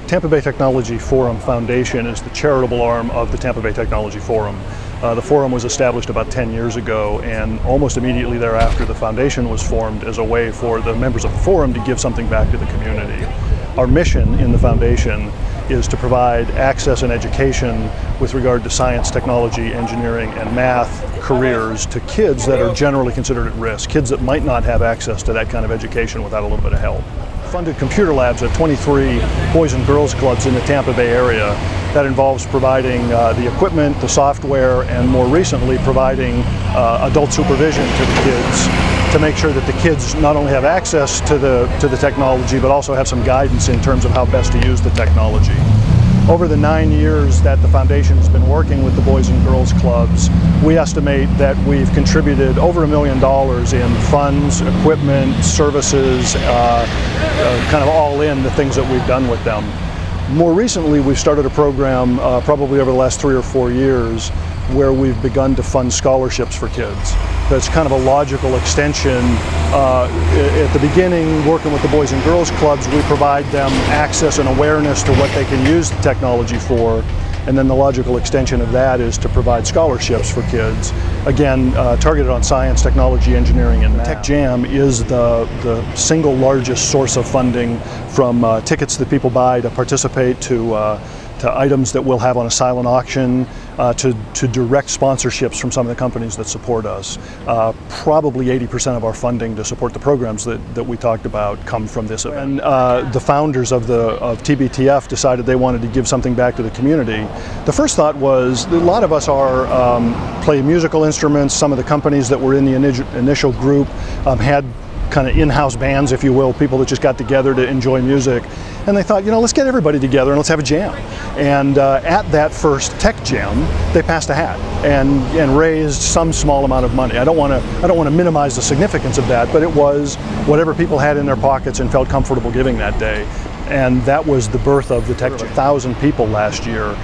Tampa Bay Technology Forum Foundation is the charitable arm of the Tampa Bay Technology Forum. The forum was established about 10 years ago, and almost immediately thereafter the foundation was formed as a way for the members of the forum to give something back to the community. Our mission in the foundation is to provide access and education with regard to science, technology, engineering, and math careers to kids that are generally considered at risk, kids that might not have access to that kind of education without a little bit of help. Funded computer labs at 23 Boys and Girls Clubs in the Tampa Bay area. That involves providing the equipment, the software, and more recently providing adult supervision to the kids to make sure that the kids not only have access to the technology but also have some guidance in terms of how best to use the technology. Over the 9 years that the foundation has been working with the Boys and Girls Clubs, we estimate that we've contributed over $1 million in funds, equipment, services, kind of all in the things that we've done with them. More recently, we've started a program probably over the last 3 or 4 years where we've begun to fund scholarships for kids. That's kind of a logical extension. At the beginning, working with the Boys and Girls Clubs, we provide them access and awareness to what they can use the technology for, and then the logical extension of that is to provide scholarships for kids, again, targeted on science, technology, engineering, and math. Tech Jam is the single largest source of funding, from tickets that people buy to participate to items that we'll have on a silent auction, to direct sponsorships from some of the companies that support us. Probably 80% of our funding to support the programs that we talked about come from this event. And the founders of TBTF decided they wanted to give something back to the community. The first thought was, a lot of us play musical instruments. Some of the companies that were in the initial group had kind of in-house bands, if you will, people that just got together to enjoy music. And they thought, you know, let's get everybody together and let's have a jam. And at that first Tech Jam, they passed a hat and raised some small amount of money. I don't want to minimize the significance of that, but it was whatever people had in their pockets and felt comfortable giving that day. And that was the birth of the Tech Jam. 1,000 people last year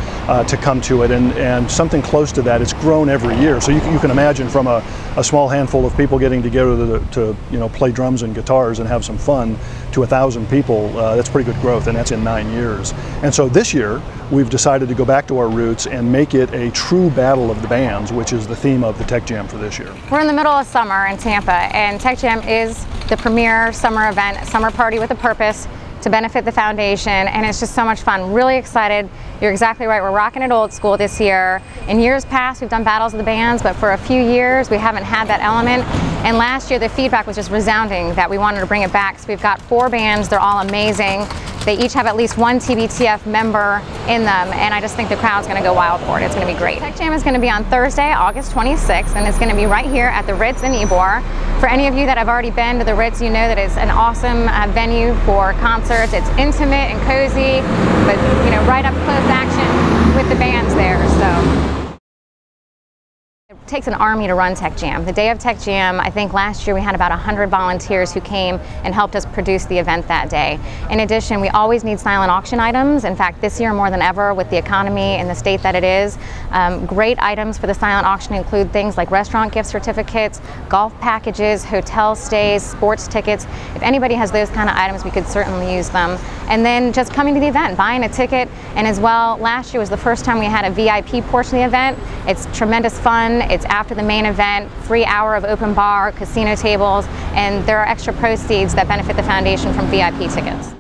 to come to it, and something close to that. It's grown every year. So you can imagine, from a small handful of people getting together to play drums and guitars and have some fun, to 1,000 people, that's pretty good growth, and that's in 9 years. And so this year, we've decided to go back to our roots and make it a true battle of the bands, which is the theme of the Tech Jam for this year. We're in the middle of summer in Tampa, and Tech Jam is the premier summer event, a summer party with a purpose to benefit the foundation, and it's just so much fun. Really excited. You're exactly right, we're rocking it old school this year. In years past, we've done battles of the bands, but for a few years we haven't had that element. And last year the feedback was just resounding that we wanted to bring it back. So we've got 4 bands, they're all amazing. They each have at least one TBTF member in them, and I just think the crowd's going to go wild for it. It's going to be great. Tech Jam is going to be on Thursday, August 26th, and it's going to be right here at the Ritz in Ybor. For any of you that have already been to the Ritz, you know that it's an awesome venue for concerts. It's intimate and cozy, but right up close action with the bands there. So it takes an army to run Tech Jam. The day of Tech Jam, I think last year we had about 100 volunteers who came and helped us produce the event that day. In addition, we always need silent auction items. In fact, this year more than ever, with the economy in the state that it is, great items for the silent auction include things like restaurant gift certificates, golf packages, hotel stays, sports tickets. If anybody has those kind of items, we could certainly use them. And then just coming to the event, buying a ticket, and as well, last year was the first time we had a VIP portion of the event. It's tremendous fun. It's after the main event, free hour of open bar, casino tables, and there are extra proceeds that benefit the foundation from VIP tickets.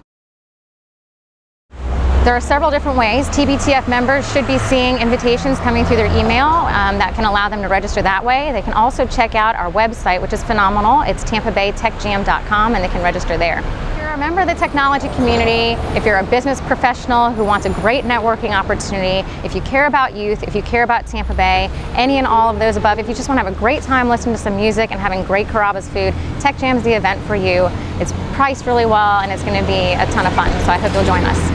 There are several different ways. TBTF members should be seeing invitations coming through their email that can allow them to register that way. They can also check out our website, which is phenomenal. It's tampabaytechjam.com, and they can register there. If you're a member of the technology community, if you're a business professional who wants a great networking opportunity, if you care about youth, if you care about Tampa Bay, any and all of those above, if you just want to have a great time listening to some music and having great Carrabba's food, Tech Jam is the event for you. It's priced really well, and it's going to be a ton of fun, so I hope you'll join us.